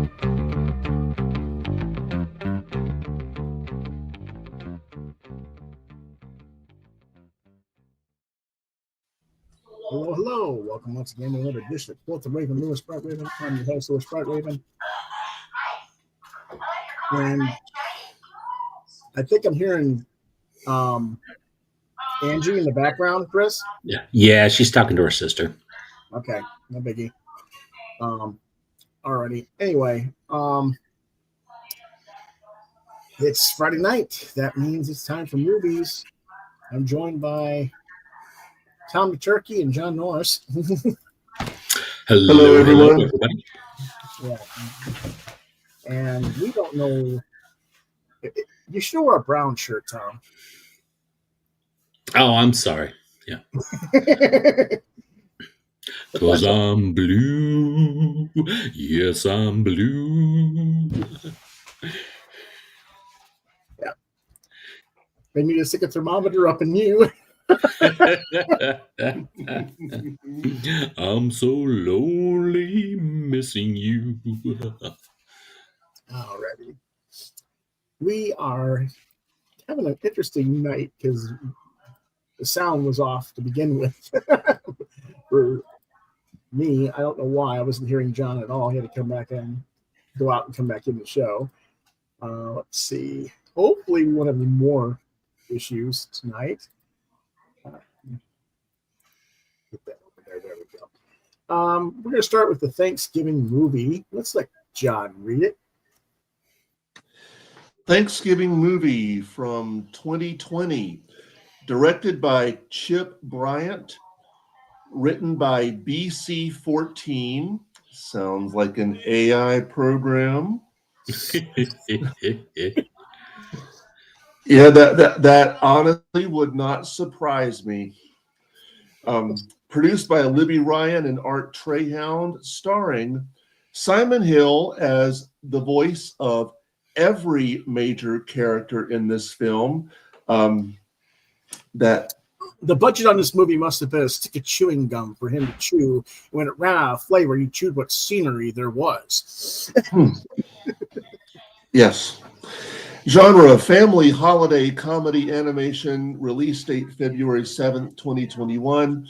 Hello, hello. Welcome once again to another edition of Quoth, Raven, Lewis, Sprite Raven. I'm your host, Lewis, Sprite Raven. And I think I'm hearing Angie in the background, Chris. Yeah, she's talking to her sister. Okay, no biggie. Alrighty. Anyway, it's Friday night. That means it's time for movies. I'm joined by Tom the Turkey and John Norris. Hello, everybody. Yeah. And we don't know. You should wear a brown shirt, Tom. Oh, I'm sorry. Yeah. 'Cause I'm blue. Yes, I'm blue. Yeah. They need to stick a thermometer up in you. I'm so lonely missing you. Alrighty. We are having an interesting night because the sound was off to begin with. For me, I don't know why. I wasn't hearing John at all. He had to come back in, go out and come back in the show. Let's see. Hopefully we won't have any more issues tonight. Get that over there. There we go. We're going to start with the Thanksgiving movie. Let's let John read it. Thanksgiving movie from 2020, directed by Chip Bryant, written by BC14. Sounds like an AI program. Yeah, that honestly would not surprise me. Produced by Libby Ryan and Art Trehound, starring Simon Hill as the voice of every major character in this film. That the budget on this movie must have been a stick of chewing gum for him to chew. When it ran out of flavor, he chewed what scenery there was. Yes. Genre: family holiday comedy animation. Release date February 7th, 2021.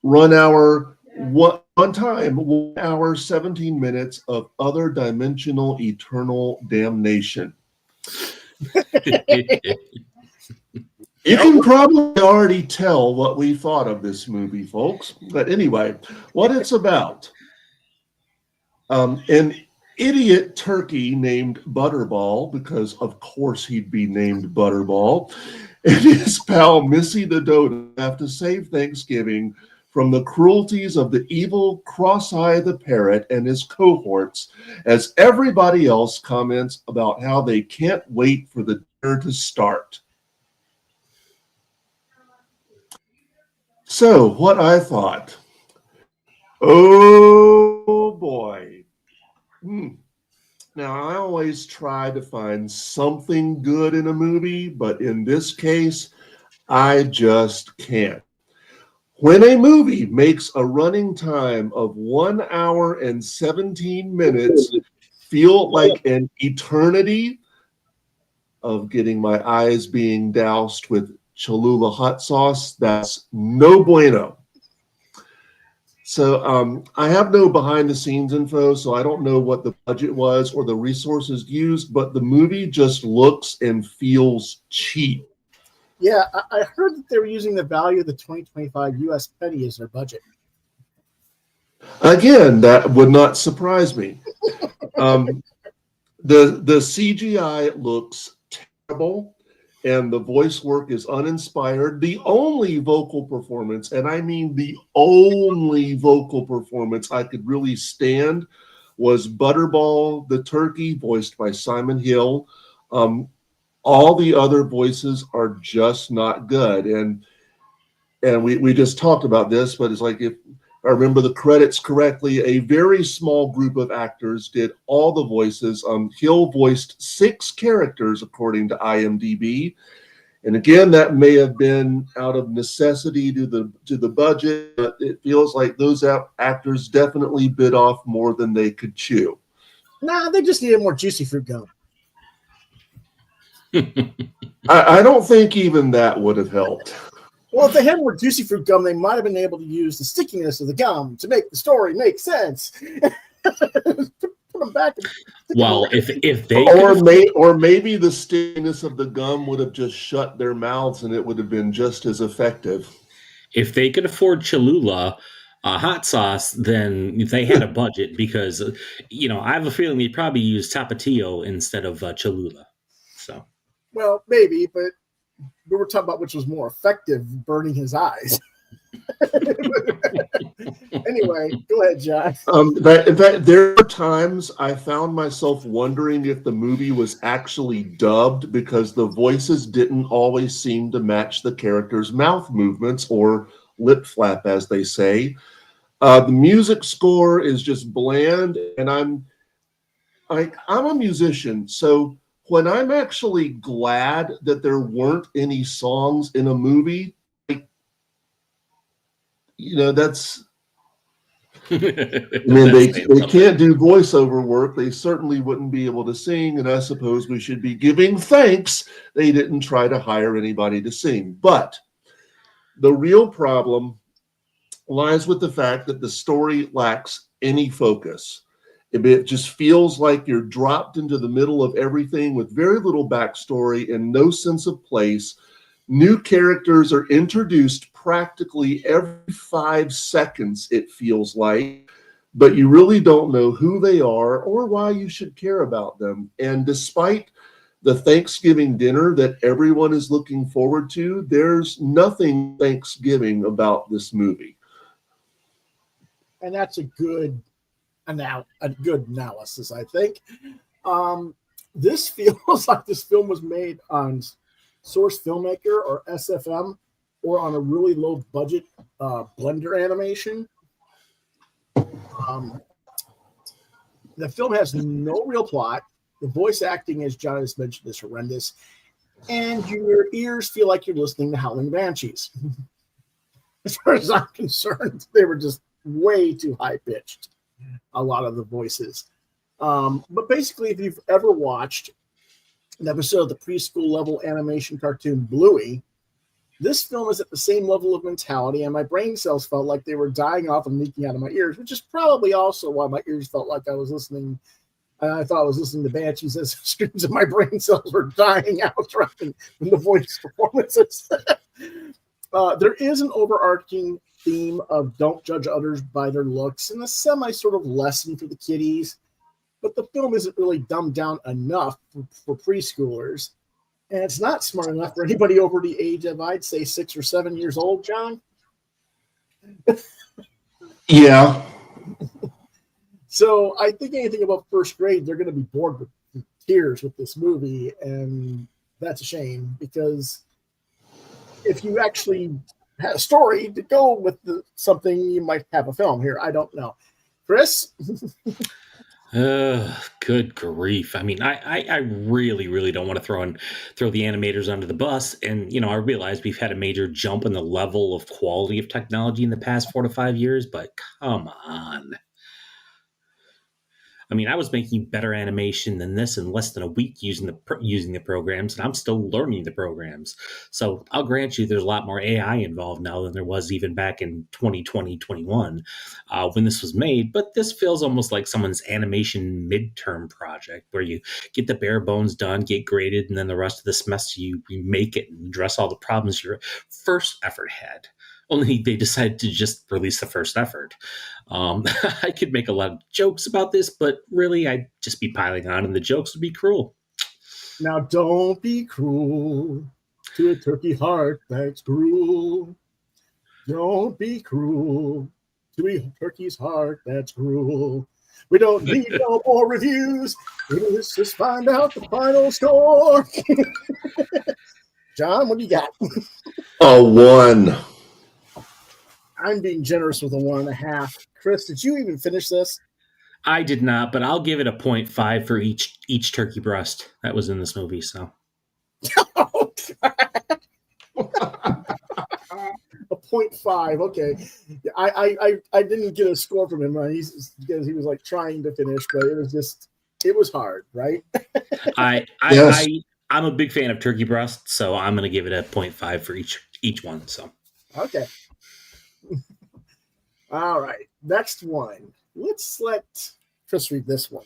Run hour, one time, 1 hour, 17 minutes of other dimensional eternal damnation. You can probably already tell what we thought of this movie, folks. But anyway, what it's about. An idiot turkey named Butterball, because of course he'd be named Butterball, and his pal Missy the Dodo have to save Thanksgiving from the cruelties of the evil Cross-Eye the Parrot and his cohorts, as everybody else comments about how they can't wait for the dinner to start. So, what I thought, oh boy. Now, I always try to find something good in a movie, but in this case, I just can't. When a movie makes a running time of 1 hour and 17 minutes feel like an eternity of getting my eyes being doused with Cholula hot sauce, that's no bueno. So I have no behind the scenes info, so I don't know what the budget was or the resources used, but the movie just looks and feels cheap. Yeah, I heard that they were using the value of the 2025 U.S. penny as their budget. Again, that would not surprise me. The CGI looks terrible, and the voice work is uninspired. The only vocal performance, and I mean the only vocal performance I could really stand, was Butterball the turkey, voiced by Simon Hill. All the other voices are just not good. And we just talked about this, but it's like, if I remember the credits correctly, a very small group of actors did all the voices. Hill voiced 6 characters, according to IMDb. And again, that may have been out of necessity to the budget, but it feels like those actors definitely bit off more than they could chew. Nah, they just needed more juicy fruit gum. I don't think even that would have helped. Well, if they had more juicy fruit gum, they might have been able to use the stickiness of the gum to make the story make sense. Put them back. Well, if they Or maybe the stickiness of the gum would have just shut their mouths and it would have been just as effective. if they could afford Cholula hot sauce, then if they had a budget, because I have a feeling they probably use Tapatio instead of Cholula. So, Well, maybe, but we were talking about which was more effective, burning his eyes. Anyway, go ahead, John. In fact, there are times I found myself wondering if the movie was actually dubbed because the voices didn't always seem to match the characters' mouth movements or lip flap, as they say. The music score is just bland, and I'm a musician, so when I'm actually glad that there weren't any songs in a movie, that's. I mean, they can't do voiceover work. They certainly wouldn't be able to sing, and I suppose we should be giving thanks they didn't try to hire anybody to sing. But the real problem lies with the fact that the story lacks any focus. It just feels like you're dropped into the middle of everything with very little backstory and no sense of place. New characters are introduced practically every 5 seconds, it feels like, but you really don't know who they are or why you should care about them. And despite the Thanksgiving dinner that everyone is looking forward to, there's nothing Thanksgiving about this movie. And that's a good analysis, I think. This feels like this film was made on Source Filmmaker or SFM or on a really low budget Blender animation. The film has no real plot. The voice acting, as John has mentioned, is horrendous. And your ears feel like you're listening to Howling Banshees. As far as I'm concerned, they were just way too high-pitched, a lot of the voices. But basically, if you've ever watched an episode of the preschool level animation cartoon Bluey, this film is at the same level of mentality, and my brain cells felt like they were dying off and leaking out of my ears, which is probably also why my ears felt like I was listening. I thought I was listening to Banshees as screams of my brain cells were dying out from the voice performances. There is an overarching theme of don't judge others by their looks and a semi sort of lesson for the kiddies, but the film isn't really dumbed down enough for preschoolers, and it's not smart enough for anybody over the age of, I'd say, 6 or 7 years old, John. Yeah. So I think anything above first grade, they're going to be bored with tears with this movie, and that's a shame, because if you actually had a story to go with something, you might have a film here. I don't know. Chris? Good grief. I mean, I really, really don't want to throw the animators under the bus. And, I realize we've had a major jump in the level of quality of technology in the past 4 to 5 years, but come on. I mean, I was making better animation than this in less than a week using the programs, and I'm still learning the programs. So I'll grant you there's a lot more AI involved now than there was even back in 2020, 21 when this was made. But this feels almost like someone's animation midterm project where you get the bare bones done, get graded, and then the rest of the semester you remake it and address all the problems your first effort had. Only they decided to just release the first effort. I could make a lot of jokes about this, but really I'd just be piling on and the jokes would be cruel. Now don't be cruel to a turkey heart that's cruel. Don't be cruel to a turkey's heart that's cruel. We don't need no more reviews. Let's just find out the final score. John, what do you got? A 1. I'm being generous with a 1.5. Chris, did you even finish this? I did not, but I'll give it a 0.5 for each turkey breast that was in this movie. So, a 0.5. Okay, I didn't get a score from him because he was like trying to finish, but it was just It was hard, right? Yes. I'm a big fan of turkey breast, so I'm going to give it a 0.5 for each one. So Okay. All right. Next one. Let's let Chris read this one.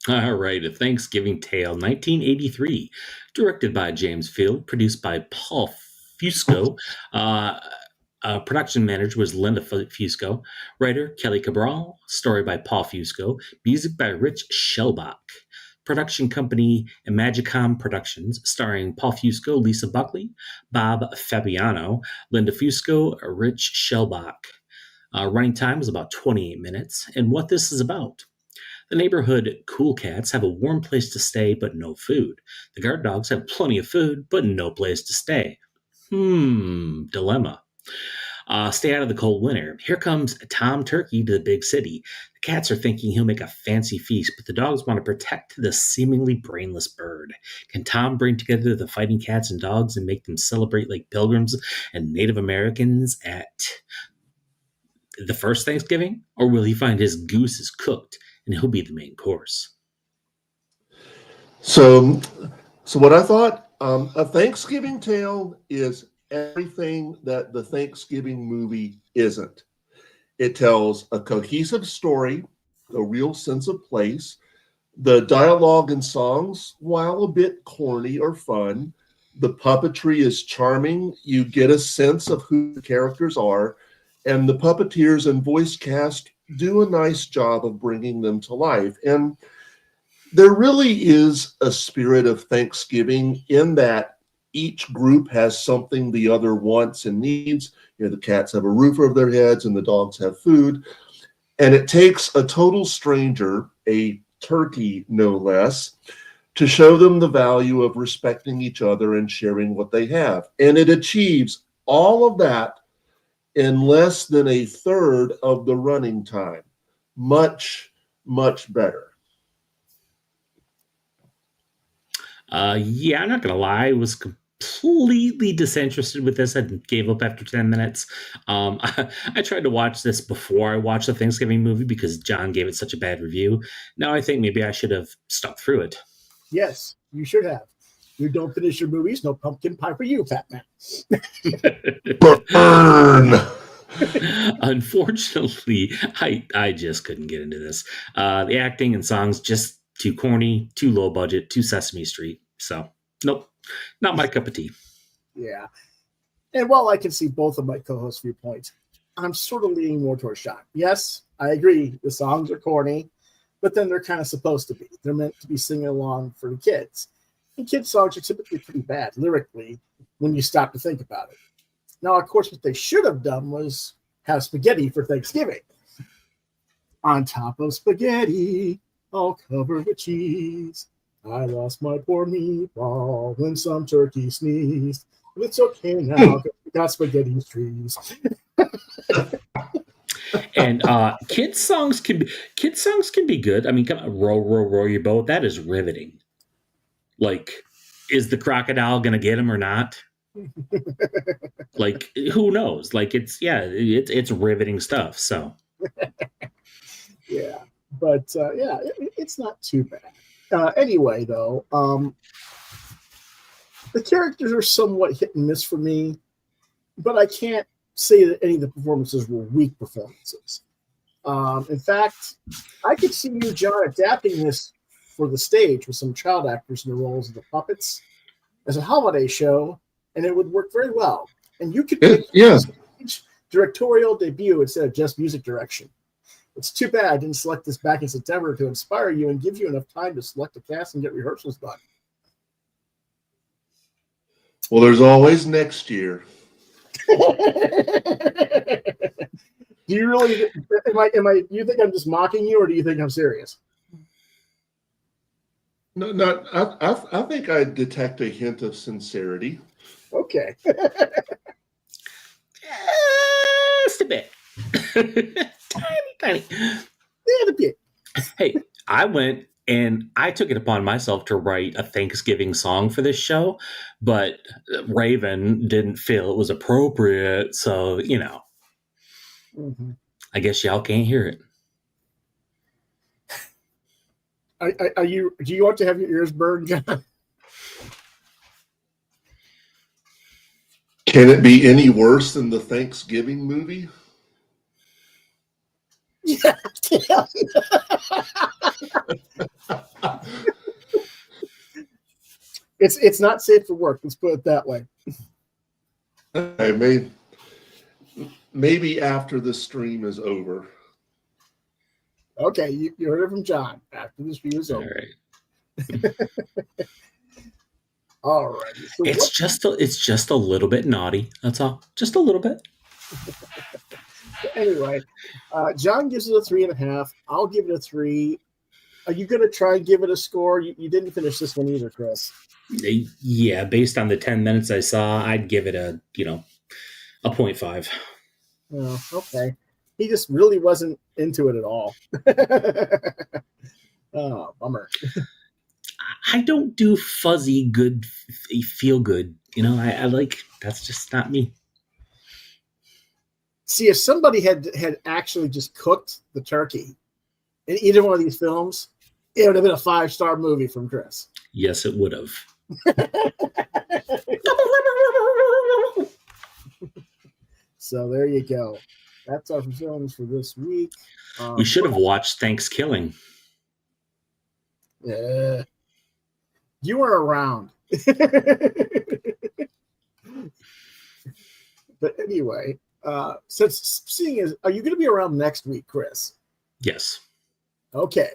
all right, A Thanksgiving Tale, 1983, directed by James Field, produced by Paul Fusco. Production manager was Linda Fusco. Writer Kelly Cabral. Story by Paul Fusco. Music by Rich Shellbach. Production company Imagicom Productions, starring Paul Fusco, Lisa Buckley, Bob Fabiano, Linda Fusco, Rich Shellbach. Running time is about 28 minutes. And what this is about. The neighborhood cool cats have a warm place to stay, but no food. The guard dogs have plenty of food, but no place to stay. Dilemma. Stay out of the cold winter. Here comes Tom Turkey to the big city. The cats are thinking he'll make a fancy feast, but the dogs want to protect the seemingly brainless bird. Can Tom bring together the fighting cats and dogs and make them celebrate like pilgrims and Native Americans at the first Thanksgiving? Or will he find his goose is cooked and he'll be the main course? So what I thought, A Thanksgiving Tale is everything that the Thanksgiving movie isn't. It tells a cohesive story, a real sense of place. The dialogue and songs, while a bit corny or fun, the puppetry is charming. You get a sense of who the characters are, and the puppeteers and voice cast do a nice job of bringing them to life. And there really is a spirit of Thanksgiving in that each group has something the other wants and needs. The cats have a roof over their heads and the dogs have food. And it takes a total stranger, a turkey no less, to show them the value of respecting each other and sharing what they have. And it achieves all of that in less than a third of the running time. Much, much better. Yeah, I'm not gonna lie. I was completely disinterested with this. I gave up after 10 minutes. I tried to watch this before I watched the Thanksgiving movie because John gave it such a bad review. Now I think maybe I should have stuck through it. Yes, you should have. You don't finish your movies, no pumpkin pie for you, fat man. Burn! Unfortunately, I just couldn't get into this. The acting and songs just too corny, too low budget, too Sesame Street. So, nope, not my cup of tea. Yeah. And while I can see both of my co-host viewpoints, I'm sort of leaning more towards shock. Yes, I agree. The songs are corny, but then they're kind of supposed to be. They're meant to be singing along for the kids. And kids' songs are typically pretty bad lyrically when you stop to think about it. Now, of course, what they should have done was have spaghetti for Thanksgiving. On top of spaghetti, all covered with cheese. I lost my poor meatball when some turkey sneezed. But it's okay now, we got spaghetti's trees. And kids songs can be good. I mean, come on, row your boat. That is riveting. Like, is the crocodile gonna get him or not? Like, who knows? Like, it's riveting stuff. So Yeah, but it's not too bad. Anyway, though, the characters are somewhat hit and miss for me, but I can't say that any of the performances were weak performances. In fact, I could see you, John, adapting this for the stage with some child actors in the roles of the puppets as a holiday show, and it would work very well. And you could make directorial debut instead of just music direction. It's too bad I didn't select this back in September to inspire you and give you enough time to select a cast and get rehearsals done. Well, there's always next year. Do you really? Do you think I'm just mocking you, or do you think I'm serious? No, not. I think I detect a hint of sincerity. Okay. Just a bit. tiny. Yeah, a bit. Hey, I went and I took it upon myself to write a Thanksgiving song for this show, but Raven didn't feel it was appropriate, so Mm-hmm. I guess y'all can't hear it. Are you? Do you want to have your ears burned, John? Can it be any worse than the Thanksgiving movie? Yeah. It's not safe for work. Let's put it that way. Okay, maybe after the stream is over. Okay, you heard it from John. After this review is over. All right. All right. So It's just a little bit naughty. That's all. Just a little bit. Anyway, John gives it a 3.5. I'll give it a 3. Are you going to try and give it a score? You didn't finish this one either, Chris. Yeah, based on the 10 minutes I saw, I'd give it a 0.5. Oh, okay. He just really wasn't into it at all. Oh, bummer. I don't do fuzzy good, feel good. I like, that's just not me. See, if somebody had actually just cooked the turkey in either one of these films, it would have been a 5-star movie from Chris. Yes, it would have. So there you go. That's our films for this week. We should have watched Thanksgiving. Yeah. You were around. But anyway, since seeing is, are you going to be around next week, Chris? Yes. Okay.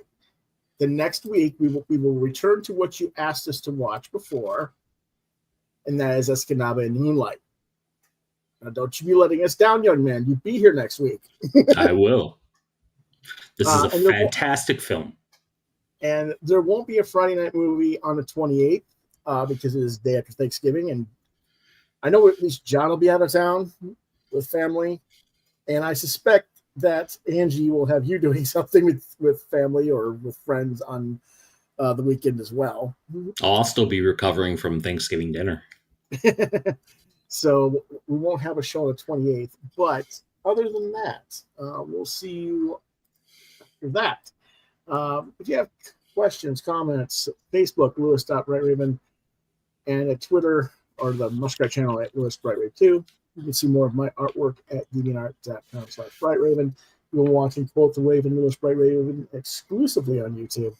The next week we will return to what you asked us to watch before, and that is Escanaba and Moonlight. Now, don't you be letting us down, young man. You be here next week. I will. This is a fantastic film. And there won't be a Friday night movie on the 28th because it is the day after Thanksgiving. And I know at least John will be out of town with family. And I suspect that Angie will have you doing something with family or with friends on the weekend as well. I'll still be recovering from Thanksgiving dinner. So we won't have a show on the 28th. But other than that, we'll see you after that. If you have questions, comments, Facebook, Lewis.BrightRaven, and at Twitter or the Muskrat channel at LewisBrightRaven2. You can see more of my artwork at deviantart.com/BrightRaven. You're watching Quoth the Raven, Lewis BrightRaven exclusively on YouTube.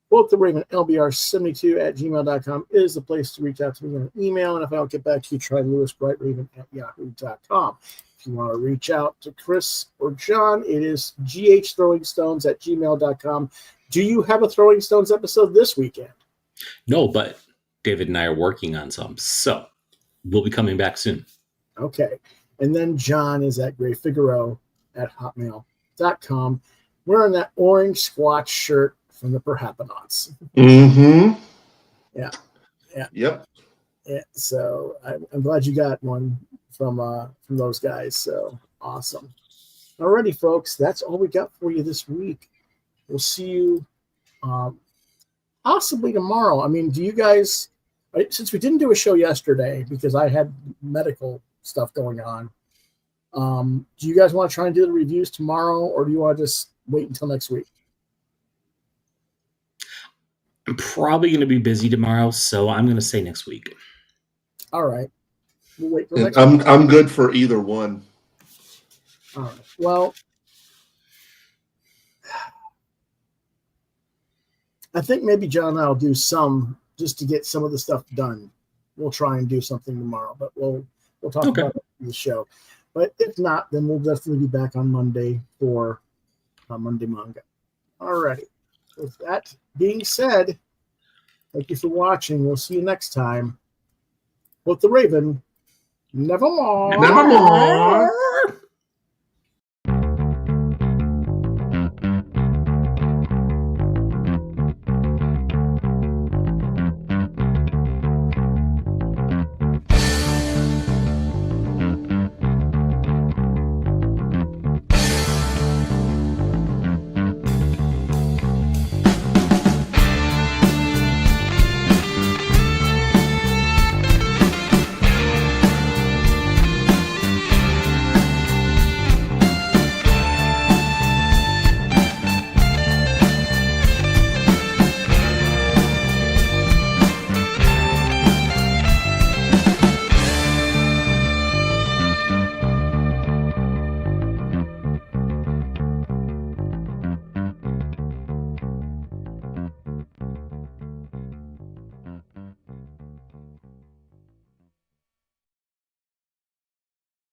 Quoth the Raven, LBR72@gmail.com is the place to reach out to me on email. And if I don't get back to you, try LewisBrightRaven@yahoo.com. If you want to reach out to Chris or John, it is ghthrowingstones@gmail.com. Do you have a Throwing Stones episode this weekend? No, but David and I are working on some. So we'll be coming back soon. Okay. And then John is at grayfigaro@hotmail.com wearing that orange squatch shirt from the Perhapanauts. Mm-hmm. Yeah. Yep. Yeah. So I'm glad you got one from those guys. So awesome. Alrighty, folks. That's all we got for you this week. We'll see you possibly tomorrow. I mean, do you guys, since we didn't do a show yesterday because I had medical stuff going on, do you guys want to try and do the reviews tomorrow, or do you want to just wait until next week? I'm probably going to be busy tomorrow, so I'm going to say next week. All right. We'll wait till next week. I'm good for either one. All right. Well, I think maybe John and I will do some just to get some of the stuff done. We'll try and do something tomorrow, but we'll talk about it in the show. But if not, then we'll definitely be back on Monday for Monday Manga. All righty. With that being said, thank you for watching. We'll see you next time. Quoth the Raven, nevermore. Nevermore.